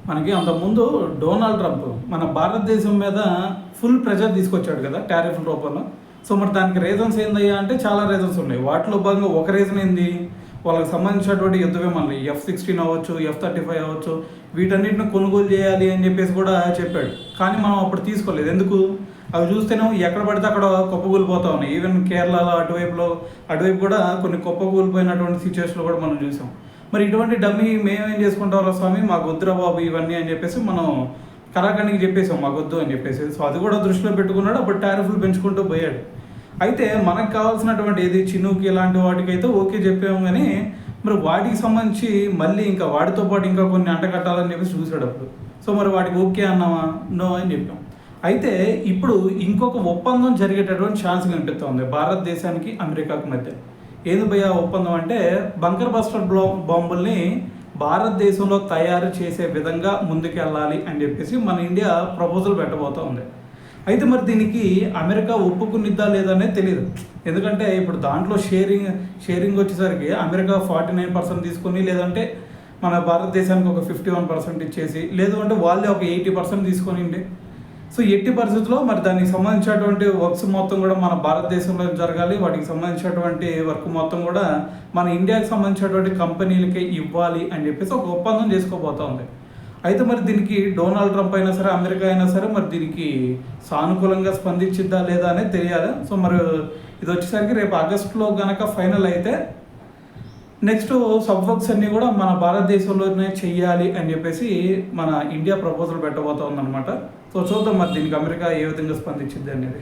మనకి అంతకుముందు Donald Trump మన భారతదేశం మీద ఫుల్ ప్రెషర్ తీసుకొచ్చాడు కదా టారిఫ్ రూపంలో. సో మరి దానికి రీజన్స్ ఏందయ్యా అంటే చాలా రీజన్స్ ఉన్నాయి. వాటిలో భాగంగా ఒక రీజన్ ఏంది, వాళ్ళకి సంబంధించినటువంటి యుద్ధ విమానాలు F-16 అవ్వచ్చు, F-35 అవ్వచ్చు, వీటన్నిటిని కొనుగోలు చేయాలి అని చెప్పేసి కూడా చెప్పాడు. కానీ మనం అప్పుడు తీసుకోలేదు. ఎందుకు? అవి చూస్తేనే ఎక్కడ పడితే అక్కడ కుప్పకూలిపోతా ఉన్నాయి. ఈవెన్ కేరళలో అటువైపు కూడా కొన్ని కుప్పకూలిపోయినటువంటి సిచ్యువేషన్లు కూడా మనం చూసాం. మరి ఇటువంటి డమ్మీ మేమేం చేసుకుంటారో స్వామి, మాకు వద్దురా బాబు ఇవన్నీ అని చెప్పేసి మనం కరాఖండికి చెప్పేసాం మాకు వద్దు అని చెప్పేసి. సో అది కూడా దృష్టిలో పెట్టుకున్నాడు. అప్పుడు టారిఫ్లు పెంచుకుంటూ పోయాడు. అయితే మనకు కావాల్సినటువంటి ఏది చినుకి ఇలాంటి వాటికైతే ఓకే చెప్పాము, కానీ మరి వాటికి సంబంధించి మళ్ళీ ఇంకా వాటితో పాటు ఇంకా కొన్ని అంటకట్టాలని చెప్పేసి చూసాడు అప్పుడు. సో మరి వాటికి ఓకే అన్నామా, నో అని చెప్పాం. అయితే ఇప్పుడు ఇంకొక ఒప్పందం జరిగేటటువంటి ఛాన్స్ కనిపిస్తుంది భారతదేశానికి అమెరికాకు మధ్య. ఏది భయ్యా ఒప్పందం అంటే బంకర్ బస్టర్ బాంబుల్ని భారతదేశంలో తయారు చేసే విధంగా ముందుకెళ్ళాలి అని చెప్పేసి మన ఇండియా ప్రపోజల్ పెట్టబోతూ ఉంది. అయితే మరి దీనికి అమెరికా ఒప్పుకునిద్దా లేదనేది తెలియదు. ఎందుకంటే ఇప్పుడు దాంట్లో షేరింగ్ వచ్చేసరికి అమెరికా 49% తీసుకొని, లేదంటే మన భారతదేశానికి ఒక 51% ఇచ్చేసి, లేదు అంటే వాళ్ళే ఒక 80% తీసుకొని. సో ఎట్టి పరిస్థితుల్లో మరి దానికి సంబంధించినటువంటి వర్క్స్ మొత్తం కూడా మన భారతదేశంలో జరగాలి. వాటికి సంబంధించినటువంటి వర్క్ మొత్తం కూడా మన ఇండియాకి సంబంధించినటువంటి కంపెనీలకే ఇవ్వాలి అని చెప్పేసి ఒక ఒప్పందం చేసుకోబోతా ఉంది. అయితే మరి దీనికి డొనాల్డ్ ట్రంప్ అయినా సరే, అమెరికా అయినా సరే మరి దీనికి సానుకూలంగా స్పందించిద్దా లేదా అనేది తెలియాలి. సో మరి ఇది వచ్చేసరికి రేపు ఆగస్టులో కనుక ఫైనల్ అయితే నెక్స్ట్ సబ్ వర్క్స్ అన్నీ కూడా మన భారతదేశంలోనే చెయ్యాలి అని చెప్పేసి మన ఇండియా ప్రపోజల్ పెట్టబోతా ఉందన్నమాట. సో చూద్దాం మరి దీనికి అమెరికా ఏ విధంగా స్పందించింది అనేది.